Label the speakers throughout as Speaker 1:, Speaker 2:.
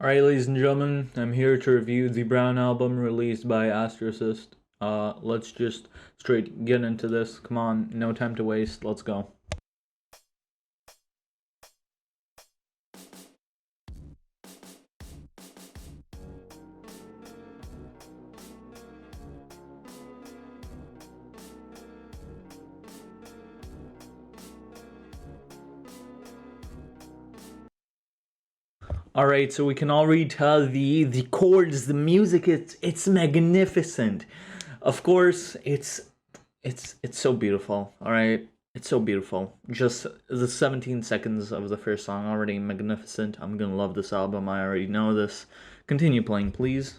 Speaker 1: Alright, ladies and gentlemen, I'm here to review the Brown album released by Astrocyst. Let's just straight get into this. Come on, no time to waste, let's go. Alright, so we can already tell the chords, the music, it's magnificent. Of course, it's so beautiful, alright? It's so beautiful. Just the 17 seconds of the first song already magnificent. I'm gonna love this album, I already know this. Continue playing, please.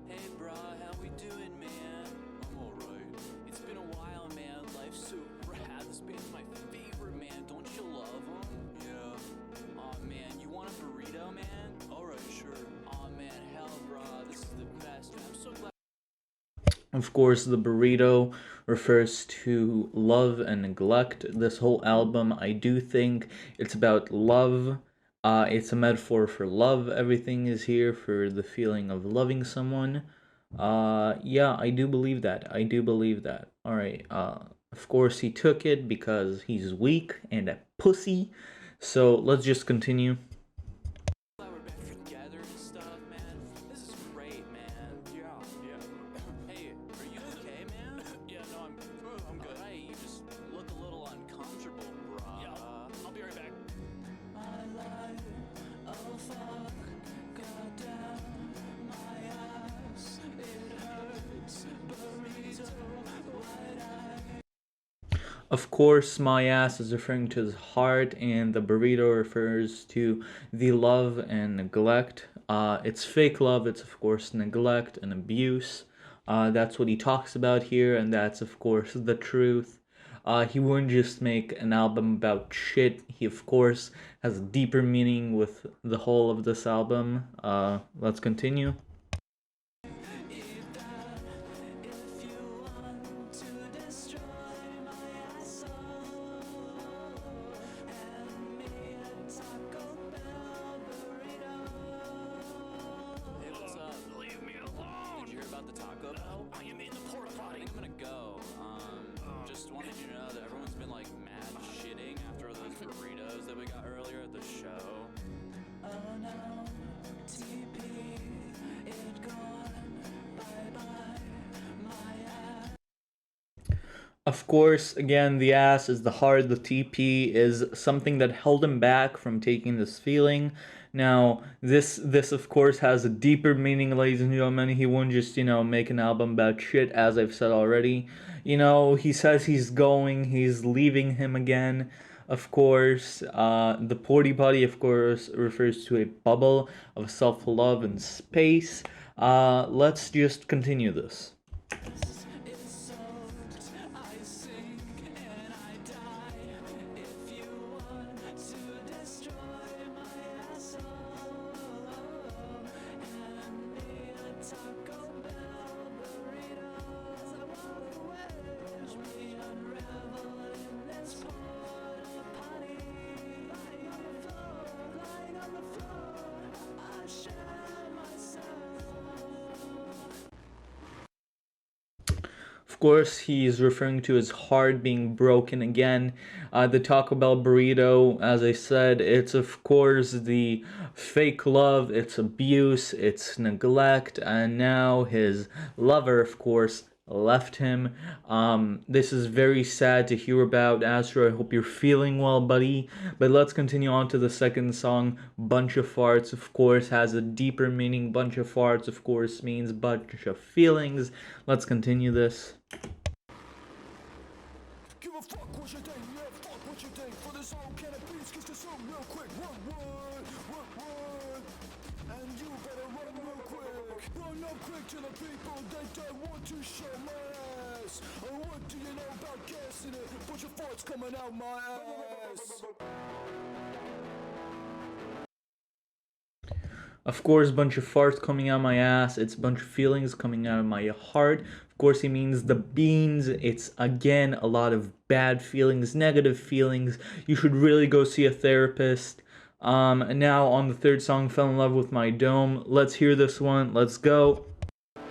Speaker 2: Hey brah, how we doing, man? I'm alright. It's been a while, man. Life's so rad. This band's my favorite, man. Don't you love them? Yeah. Aw, man, you want a burrito, man? Alright, sure. Aw, man, hell, brah. This is the best. I'm so glad.
Speaker 1: Of course, the burrito refers to love and neglect. This whole album, I do think it's about love. It's a metaphor for love. Everything is here for the feeling of loving someone. Yeah, I do believe that. I do believe that. Alright, of course, he took it because he's weak and a pussy. So let's just continue.
Speaker 2: Glad we're back together and stuff, man. This is great, man. Yeah. Hey, are you okay, man? Yeah, no, I'm good. Hey, you just look a little uncomfortable, brah. Yeah, I'll be right back. My life, oh fuck, goddamn, my ass, it hurts, burrito, wide-eyed.
Speaker 1: Of course, my ass is referring to his heart, and the burrito refers to the love and neglect. It's fake love, it's of course neglect and abuse. That's what he talks about here, and that's of course the truth. He wouldn't just make an album about shit. He of course has a deeper meaning with the whole of this album. Let's continue.
Speaker 2: If you want to destroy my soul, hand me a Taco Bell burrito. Hey, what's up? Leave me alone. Did you hear about the Taco Bell? I am in the porta potty. I'm gonna go. Just wanted you to know that everyone's been like mad shitting after those burritos that we got earlier at the show. Oh no, TP, it gone. Bye bye, my ass.
Speaker 1: Of course, again, the ass is the heart, the TP is something that held him back from taking this feeling. Now, this of course has a deeper meaning, ladies and gentlemen. He won't just, make an album about shit, as I've said already. He says he's leaving him again. Of course, the porty potty, of course, refers to a bubble of self-love and space. Let's just continue this.
Speaker 2: It's soaked, I sink and I die. If you want to destroy my soul, hand me a Taco Bell burrito. As I walk away, watch me unravel in this porta potty. Lying on the floor, I share myself.
Speaker 1: Of course, he's referring to his heart being broken again. The Taco Bell burrito, as I said, it's of course the fake love, it's abuse, it's neglect, and now his lover, of course, left him. This is very sad to hear about, Astro. I hope you're feeling well, buddy. But let's continue on to the second song. Bunch of Farts, of course, has a deeper meaning. Bunch of Farts, of course, means bunch of feelings. Let's continue this.
Speaker 3: Give a fuck what you think, yeah, fuck what you think. For this whole can of beats, get to some real quick. Run. And you better run real quick. Run up quick to the people that want to show my ass. What do you know about gassing it? Bunch of farts coming out my ass.
Speaker 1: Of course, bunch of farts coming out my ass. It's a bunch of feelings coming out of my heart. Of course, he means the beans. It's again a lot of bad feelings, negative feelings. You should really go see a therapist. Now on the third song, Fell in Love with My Dome. Let's hear this one. Let's go.
Speaker 2: Fell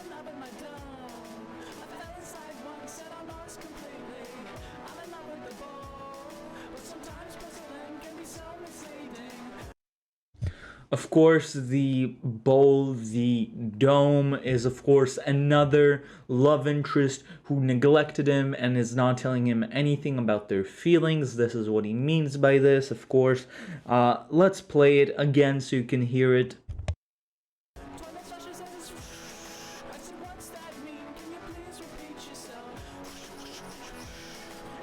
Speaker 2: in love with my dome. I fell inside once and I'm lost completely. I'm in love with the ball, but sometimes puzzling can be so misleading.
Speaker 1: Of course, the bowl, the dome is, of course, another love interest who neglected him and is not telling him anything about their feelings. This is what he means by this, of course. Let's play it again so you can hear it.
Speaker 2: Toilet flushes and it's I said, what's that mean? Can you please repeat yourself?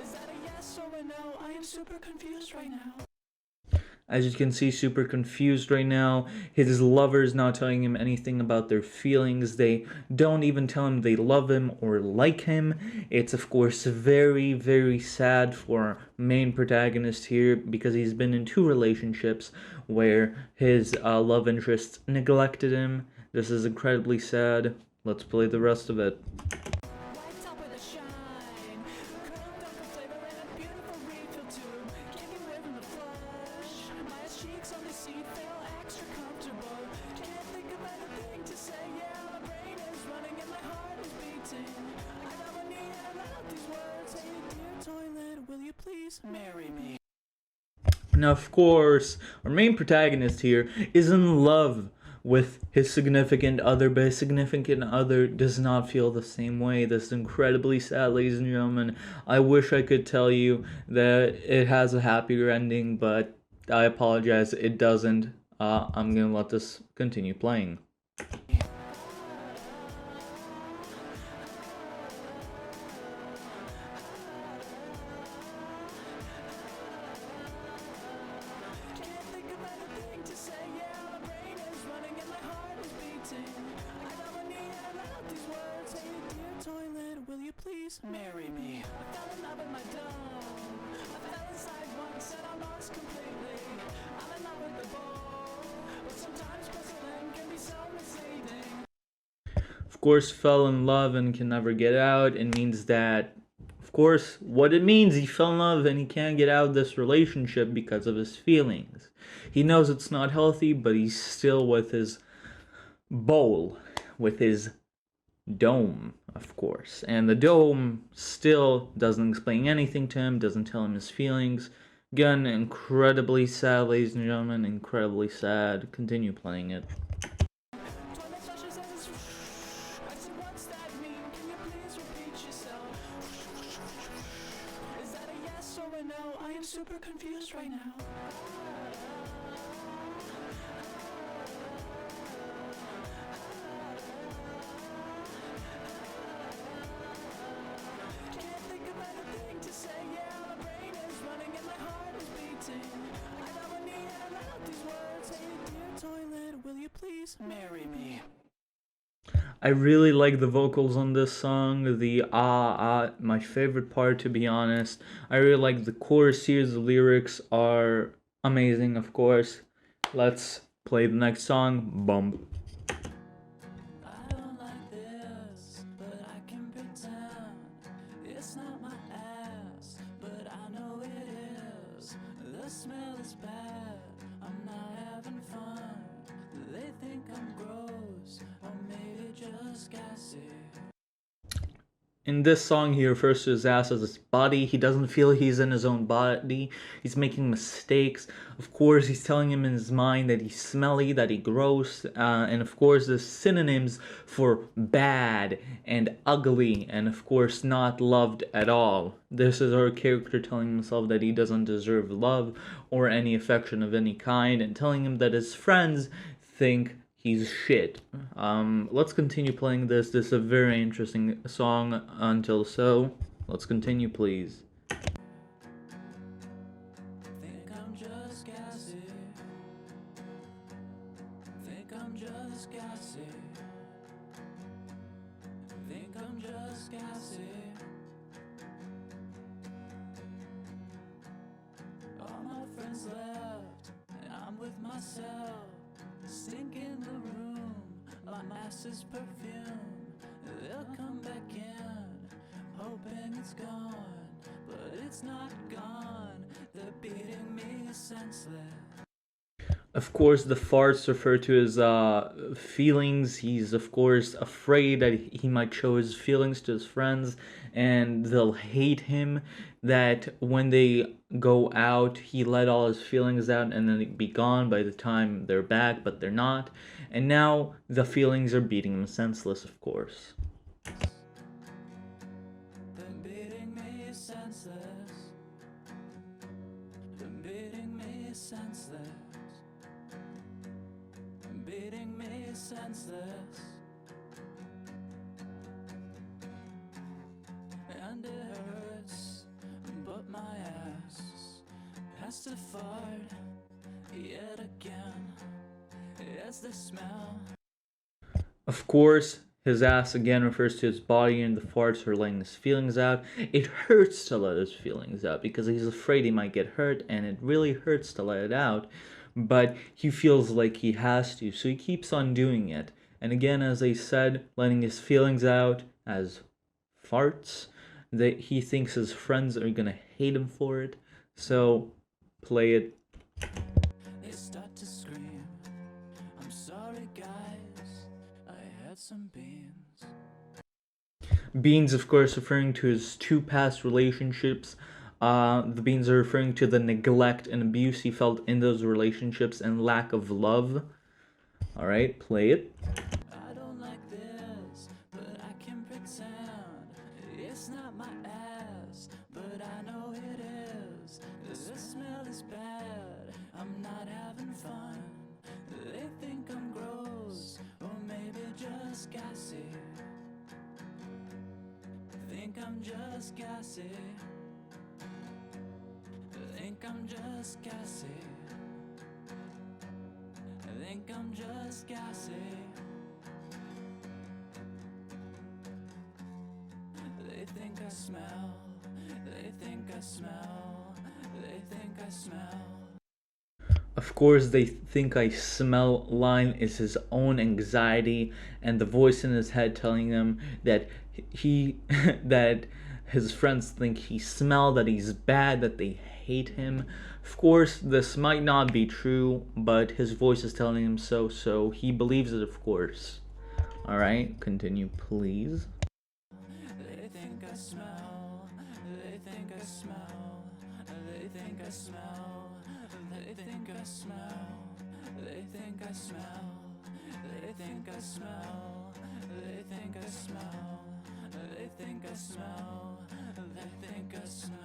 Speaker 2: Is that a yes or a no? I am super confused right now.
Speaker 1: As you can see, super confused right now. His lover's not telling him anything about their feelings. They don't even tell him they love him or like him. It's, of course, very, very sad for our main protagonist here because he's been in 2 relationships where his love interests neglected him. This is incredibly sad. Let's play the rest of it.
Speaker 2: Lights up with a shine. Curled up with flavor and a beautiful refill tube. Can't get away from the flush. My ass cheeks on the seat feel extra comfortable. Can't think of anything to say. Yeah, my brain is running and my heart is beating. I never need to out these words. Hey, dear toilet, will you please marry me?
Speaker 1: Now, of course, our main protagonist here is in love with his significant other, but his significant other does not feel the same way. This is incredibly sad, ladies and gentlemen. I wish I could tell you that it has a happier ending, but I apologize, it doesn't. I'm gonna let this continue playing.
Speaker 2: Can't think of anything to say. Yeah, my brain is running and my heart is beating. I never need to out these words. Hey, dear toilet, will you please marry me? I fell in love with my dome. I fell inside once and I'm lost completely. I'm in love with the ball, but sometimes puzzling can be so misleading.
Speaker 1: Of course, fell in love and can never get out. It means that, of course, what it means, he fell in love and he can't get out of this relationship because of his feelings. He knows it's not healthy, but he's still with his bowl, with his dome, of course. And the dome still doesn't explain anything to him, doesn't tell him his feelings. Again, incredibly sad, ladies and gentlemen, incredibly sad. Continue playing it.
Speaker 2: Toilet flushes and it's I said, what's that mean? Can you please repeat yourself? Is that a yes or a no? I am super confused right now. Can't think of anything to say. Yeah, my brain is running and my heart is beating. I never need to out these words. Hey, dear toilet, will you please marry me?
Speaker 1: I really like the vocals on this song. The my favorite part, to be honest. I really like the chorus here. The lyrics are amazing, of course. Let's play the next song. Bump.
Speaker 2: I don't like this, but I can pretend it's not my ass, but I know it is. The smell is bad, I'm not having fun. They think I'm gross, or maybe just gassy.
Speaker 1: In this song, he refers to his ass as his body. He doesn't feel he's in his own body. He's making mistakes. Of course, he's telling him in his mind that he's smelly, that he's gross. And of course, there's synonyms for bad and ugly, and of course, not loved at all. This is our character telling himself that he doesn't deserve love or any affection of any kind, and telling him that his friends think he's shit. Let's continue playing this. This is a very interesting song until so. Let's continue, please.
Speaker 2: Think I'm just gassy. Think I'm just gassy. Think I'm just gassy. All my friends left, and I'm with myself. Stink in the room, my glasses perfume. They'll come back in, hoping it's gone, but it's not gone. They're beating me senseless.
Speaker 1: Of course, the farts refer to his feelings. He's, of course, afraid that he might show his feelings to his friends and they'll hate him. That when they go out, he let all his feelings out and then they'd be gone by the time they're back, but they're not. And now the feelings are beating him senseless, of course.
Speaker 2: They're beating me senseless. They're beating me senseless. Beating me senseless. And it hurts, but my ass has to fart yet again. As the smell.
Speaker 1: Of course, his ass again refers to his body, and the farts are letting his feelings out. It hurts to let his feelings out because he's afraid he might get hurt, and it really hurts to let it out. But he feels like he has to, so he keeps on doing it. And again, as I said, letting his feelings out as farts, that he thinks his friends are gonna hate him for it. So, play it.
Speaker 2: They start to scream. I'm sorry, guys. I had some beans.
Speaker 1: Beans, of course, referring to his two past relationships. The beans are referring to the neglect and abuse he felt in those relationships and lack of love. Alright, play it.
Speaker 2: I don't like this, but I can pretend it's not my ass, but I know it is. The smell is bad, I'm not having fun. They think I'm gross, or maybe just gassy. Think I'm just gassy. Think I'm just gassy. Think I'm just gassy. They think I smell. They think I smell. They think I smell.
Speaker 1: Of course, they think I smell line is his own anxiety and the voice in his head telling him that that his friends think he smell, that he's bad, that they hate him. Of course, this might not be true, but his voice is telling him so, so he believes it, of course. Alright, continue, please.
Speaker 2: They think I smell. They think I smell. They think I smell. They think I smell. They think I smell. They think I smell. They think I smell. They think I smell. They think I smell.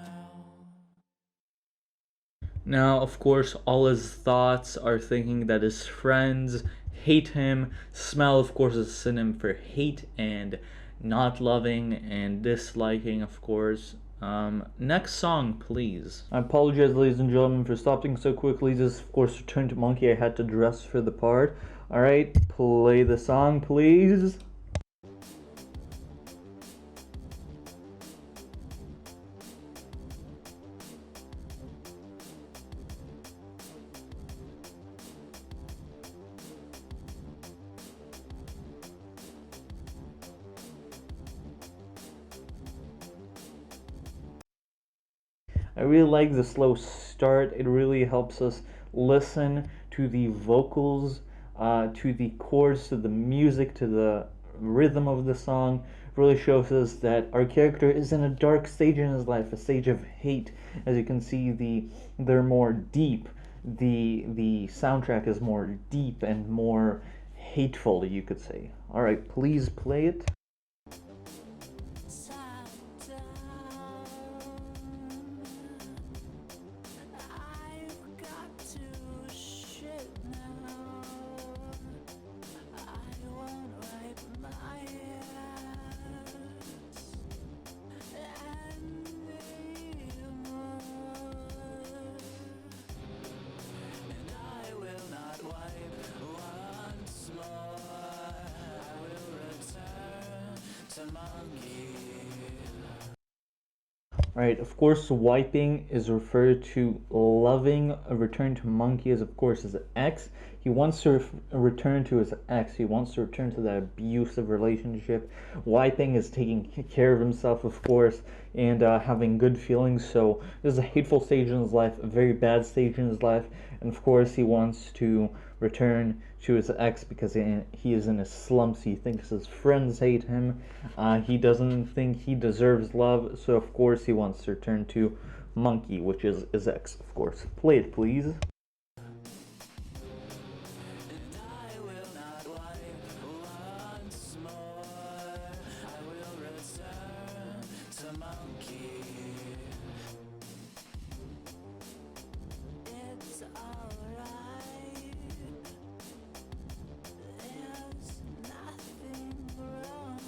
Speaker 1: Now, of course, all his thoughts are thinking that his friends hate him. Smell, of course, is a synonym for hate and not loving and disliking, of course. Next song, please. I apologize, ladies and gentlemen, for stopping so quickly. This, of course, Return to Monkey. I had to dress for the part. Alright, play the song, please. I really like the slow start. It really helps us listen to the vocals, to the chords, to the music, to the rhythm of the song. It really shows us that our character is in a dark stage in his life, a stage of hate. As you can see, they're more deep. The soundtrack is more deep and more hateful, you could say. All right, please play it.
Speaker 2: I've got to shit now. I won't wipe my ass anymore. And I will not wipe once more. I will return to monkey.
Speaker 1: Right, of course, wiping is referred to loving. A return to monkey is, of course, his ex. He wants to return to his ex. He wants to return to that abusive relationship. Wiping is taking care of himself, of course, and having good feelings. So this is a hateful stage in his life, a very bad stage in his life, and of course, he wants to return to his ex because he is in his slumps. He thinks his friends hate him. He doesn't think he deserves love, so of course he wants to return to Monkey, which is his ex, of course. Play it, please.
Speaker 2: And I will not wipe once more. I will return to monkey. It's alright. There's nothing wrong.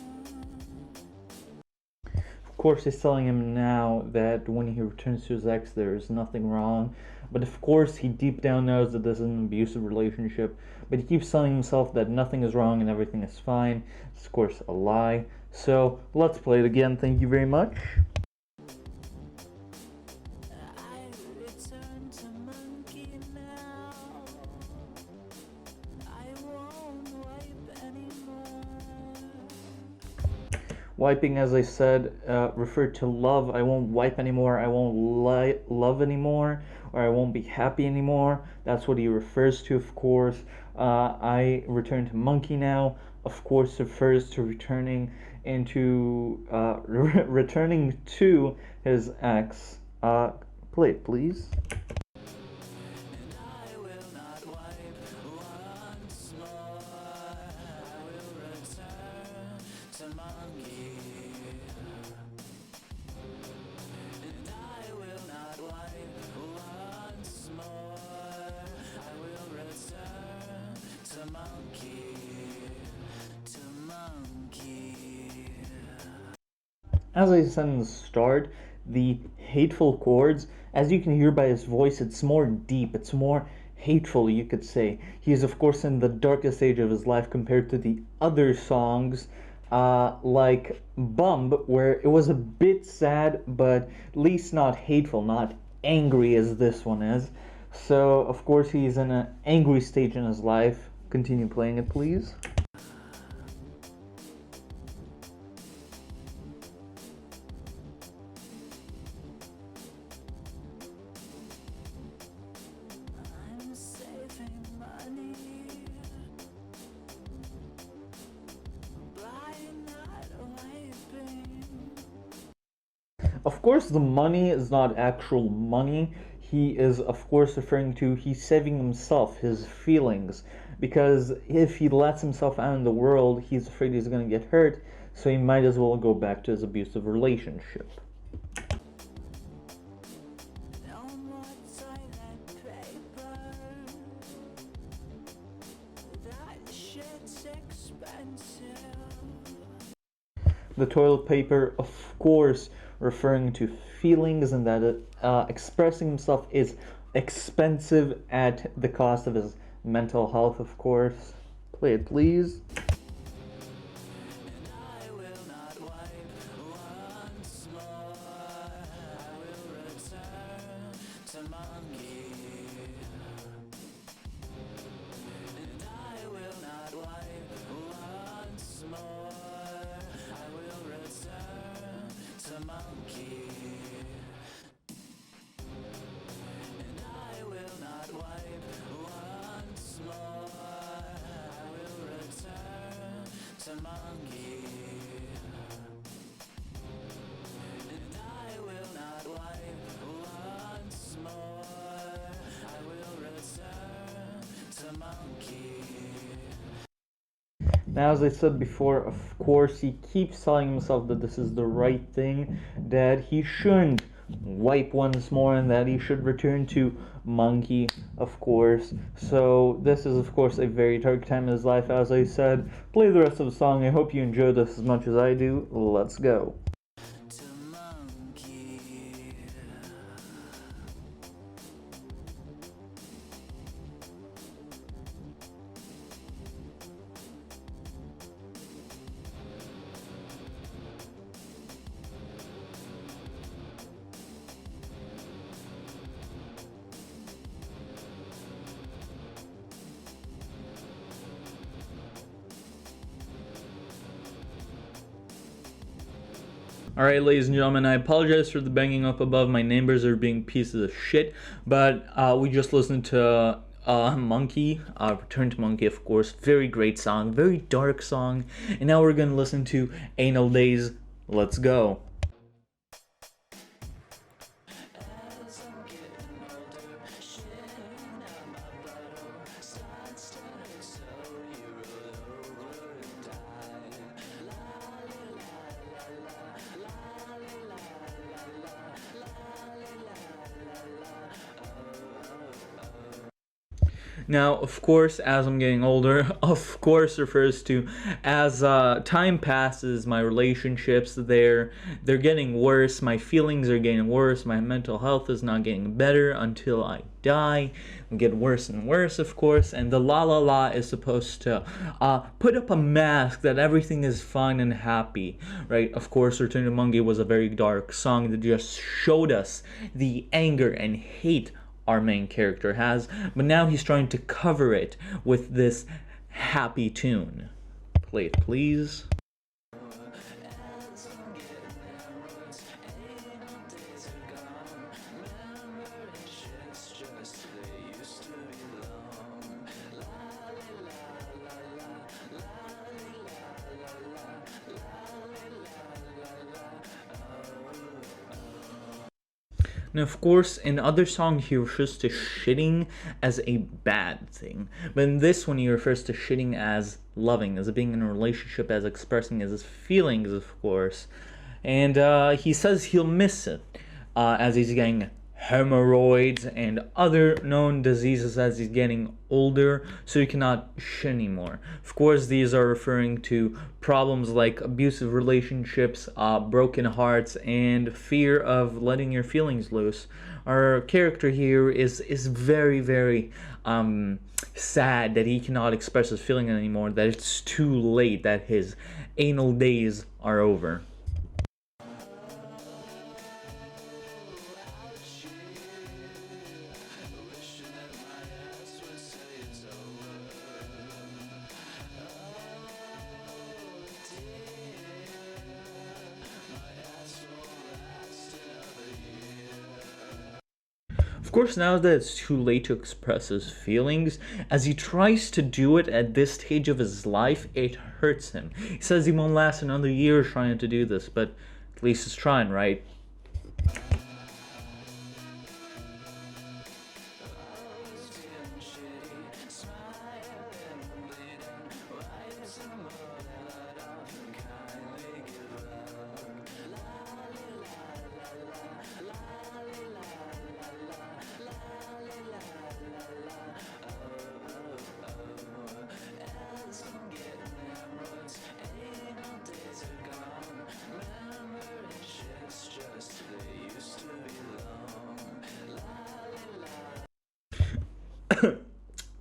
Speaker 1: Of course, he's telling him now that when he returns to his ex, there is nothing wrong. But of course, he deep down knows that this is an abusive relationship. But he keeps telling himself that nothing is wrong and everything is fine. It's, of course, a lie. So, let's play it again. Thank you very much.
Speaker 2: I return to monkey now. I won't wipe anymore.
Speaker 1: Wiping, as I said, referred to love. I won't wipe anymore. I won't love anymore. Or I won't be happy anymore. That's what he refers to, of course. I return to monkey now. Of course, refers to returning returning to his ex. Play it, please.
Speaker 2: And I will not wipe once more. I will return to monkey. And I will not wipe once more. I will return to monkey. To monkey.
Speaker 1: As I said in the start, the hateful chords, as you can hear by his voice, it's more deep, it's more hateful, you could say. He is, of course, in the darkest age of his life compared to the other songs, like Bump, where it was a bit sad, but at least not hateful, not angry as this one is. So, of course, he's in an angry stage in his life. Continue playing it, please.
Speaker 2: I'm saving money. Blind, not wiping.
Speaker 1: Of course, the money is not actual money. He is, of course, referring to he's saving himself, his feelings. Because if he lets himself out in the world, he's afraid he's going to get hurt. So he might as well go back to his abusive relationship.
Speaker 2: No more toilet paper. That shit's expensive.
Speaker 1: The toilet paper, of course, referring to feelings and that expressing himself is expensive at the cost of his mental health, of course. Play it, please.
Speaker 2: And I will not wipe once more. I will return to monkey. And I will not wipe once more. I will return to monkey. And I will not wipe once more. I will return to monkey. And I will not wipe once more. I will return to monkey.
Speaker 1: Now, as I said before, of course, he keeps telling himself that this is the right thing, that he shouldn't wipe once more, and that he should return to Monkey, of course. So, this is, of course, a very dark time in his life, as I said. Play the rest of the song. I hope you enjoyed this as much as I do. Let's go.
Speaker 2: To monkey.
Speaker 1: Alright, ladies and gentlemen, I apologize for the banging up above. My neighbors are being pieces of shit. But we just listened to Monkey, Return to Monkey, of course. Very great song, very dark song. And now we're going to listen to Anal Days. Let's go. Now, of course, as I'm getting older, of course refers to as time passes, my relationships, they're getting worse, my feelings are getting worse, my mental health is not getting better until I die. It'll get worse and worse, of course, and the la la la is supposed to put up a mask that everything is fun and happy, right? Of course, Return to Monkey was a very dark song that just showed us the anger and hate our main character has, but now he's trying to cover it with this happy tune. Play it, please. Now, of course, in other songs he refers to shitting as a bad thing, but in this one he refers to shitting as loving, as being in a relationship, as expressing his feelings, of course. And he says he'll miss it as he's getting hemorrhoids and other known diseases as he's getting older, so he cannot shit anymore. Of course, these are referring to problems like abusive relationships, broken hearts, and fear of letting your feelings loose. Our character here is very, very sad that he cannot express his feeling anymore, that it's too late, that his anal days are over. Of course, now that it's too late to express his feelings, as he tries to do it at this stage of his life, it hurts him. He says he won't last another year trying to do this, but at least he's trying, right?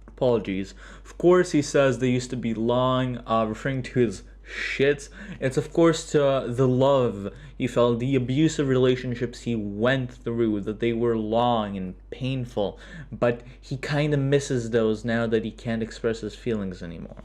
Speaker 1: Apologies. Of course, he says they used to be long, referring to his shits. It's of course to the love he felt, the abusive relationships he went through, that they were long and painful, but he kind of misses those now that he can't express his feelings anymore.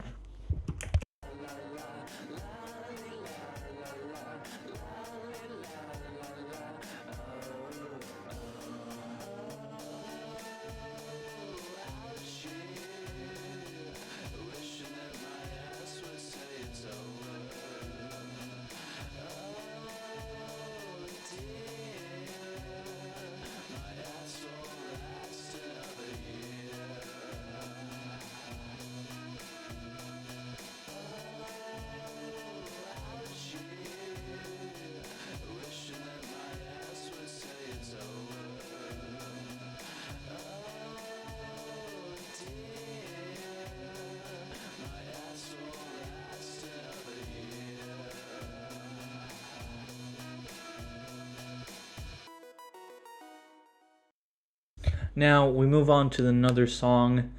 Speaker 1: Now, we move on to another song,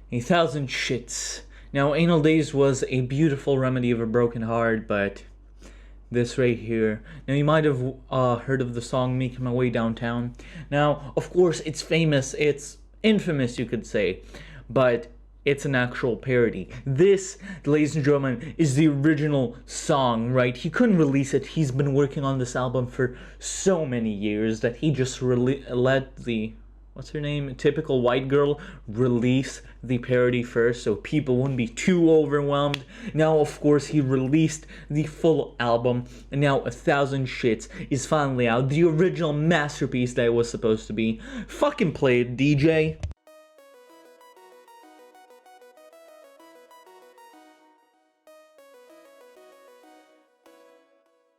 Speaker 1: 1,000 Shits. Now, Anal Days was a beautiful remedy of a broken heart, but this right here. Now, you might have heard of the song Making My Way Downtown. Now, of course, it's famous, it's infamous, you could say, but it's an actual parody. This, ladies and gentlemen, is the original song, right? He couldn't release it. He's been working on this album for so many years that he just let the, what's her name? Typical white girl release the parody first so people wouldn't be too overwhelmed. Now, of course, he released the full album, and now 1,000 Shits is finally out. The original masterpiece that it was supposed to be. Fucking play it, DJ.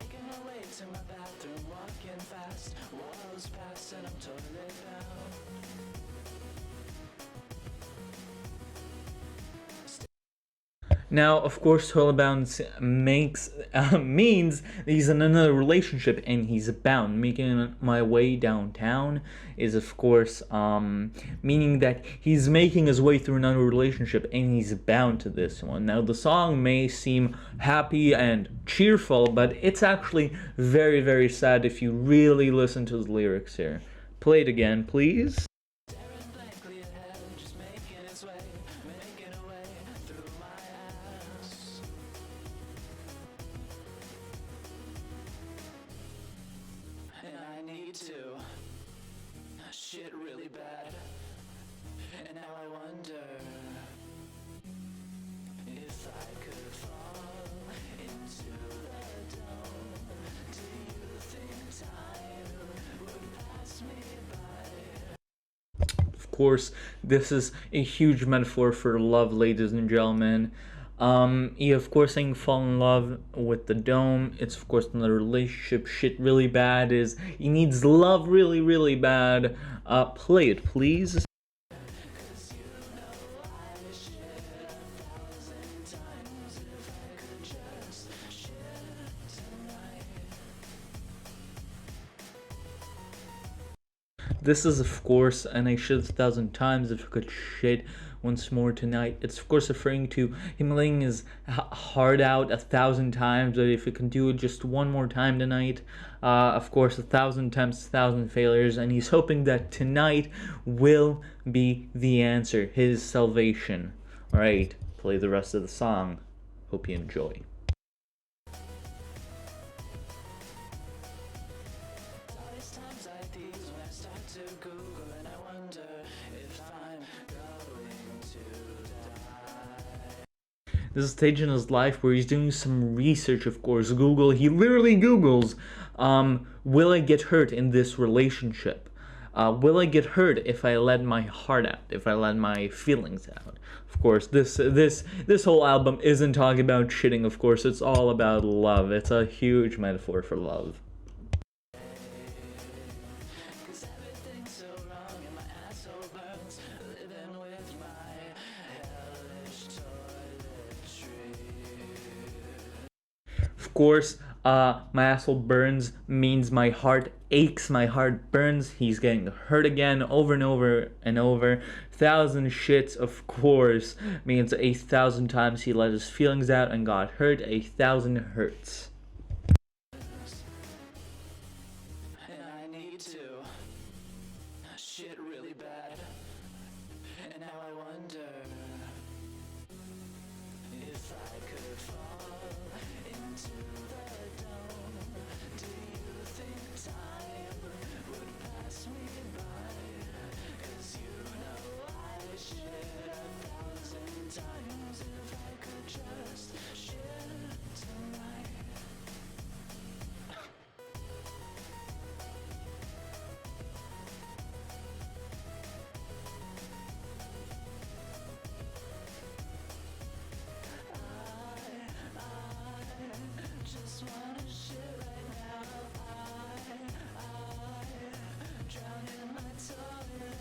Speaker 2: Making my way to my bathroom, walking fast, walls past, and I'm totally bound.
Speaker 1: Now, of course, Hellbound means he's in another relationship and he's bound. Making my way downtown is, of course, meaning that he's making his way through another relationship and he's bound to this one. Now, the song may seem happy and cheerful, but it's actually very, very sad if you really listen to the lyrics here. Play it again, please.
Speaker 2: Staring blankly ahead, just making its way, making a way through my ass. And I need to shit really bad. And now I wonder if I could fall into the dome. Do you think time would pass me by?
Speaker 1: Of course, this is a huge metaphor for love, ladies and gentlemen. He, of course, saying fall in love with the dome. It's, of course, another relationship. Shit really bad is he needs love really, really bad. Play it, please. This is, of course, and I shit 1,000 times if I could shit once more tonight. It's, of course, referring to him letting his heart out 1,000 times, but if he can do it just one more time tonight, of course, 1,000 times 1,000 failures, and he's hoping that tonight will be the answer, his salvation. Alright, play the rest of the song. Hope you enjoy.
Speaker 2: Always times like these when I start to Google and I wonder if I'm going to die.
Speaker 1: This is a stage in his life where he's doing some research, of course. He literally Googles, will I get hurt in this relationship? Will I get hurt if I let my heart out, if I let my feelings out? Of course, this whole album isn't talking about shitting, of course. It's all about love. It's a huge metaphor for love.
Speaker 2: Cause everything's so wrong and my asshole burns, living with my hellish toiletry.
Speaker 1: Of course, my asshole burns means my heart aches, my heart burns. He's getting hurt again over and over and over. 1,000 shits, of course, means 1,000 times he let his feelings out and got hurt. 1,000 hurts.
Speaker 2: And I need to shit really bad. And now I wonder if I could fall into the dome. Do you think time would pass me by? Cause you know I shit 1,000 times if I could just shit tonight. Just wanna shit right now. I drown in my toilet.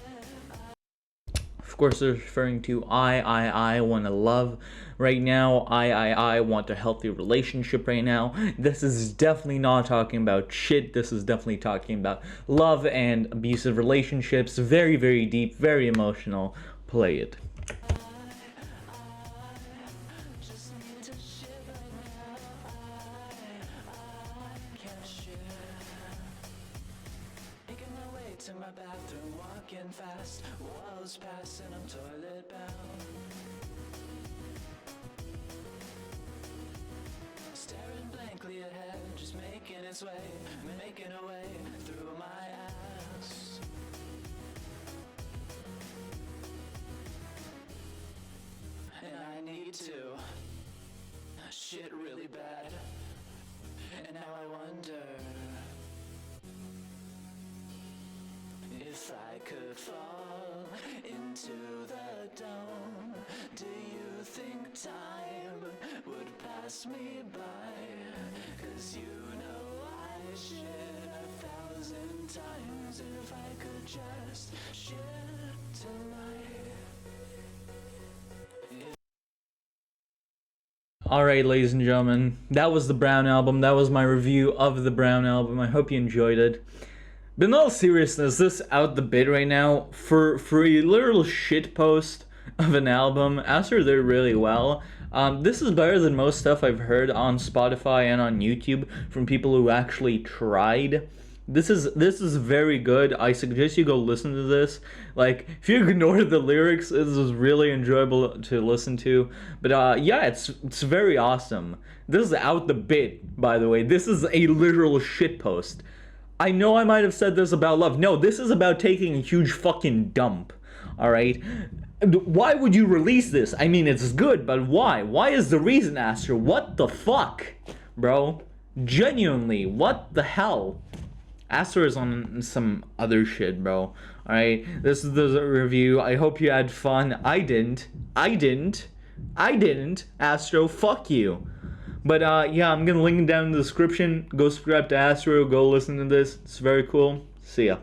Speaker 1: Of course, they're referring to I want to love right now. I want a healthy relationship right now. This is definitely not talking about shit. This is definitely talking about love and abusive relationships. Very, very deep, very emotional. Play it.
Speaker 2: Just need to shit right now. I can't shit. Making my way to my bathroom, walking fast, walls past, and I'm toilet bound. its way, making a way through my ass. And I need to shit really bad. And now I wonder if I could fall into the dome. Do you think time would pass me by? 'Cause you know I shit 1,000 times. If I could just shit tonight.
Speaker 1: Alright, ladies and gentlemen, that was the Brown album. That was my review of the Brown album. I hope you enjoyed it. But in all seriousness, this out the bit right now, for a literal shit post of an album, Astro did really well. This is better than most stuff I've heard on Spotify and on YouTube from people who actually tried. This is very good. I suggest you go listen to this. Like, if you ignore the lyrics, this is really enjoyable to listen to. But yeah, it's very awesome. This is out the bit, by the way. This is a literal shitpost. I know I might have said this about love. No, this is about taking a huge fucking dump. Alright? Why would you release this? I mean, it's good, but why? Why is the reason, Astro? What the fuck? Bro. Genuinely, what the hell? Astro is on some other shit, bro. Alright, this is the review. I hope you had fun. I didn't. Astro, fuck you. But yeah, I'm gonna link it down in the description. Go subscribe to Astro. Go listen to this. It's very cool. See ya.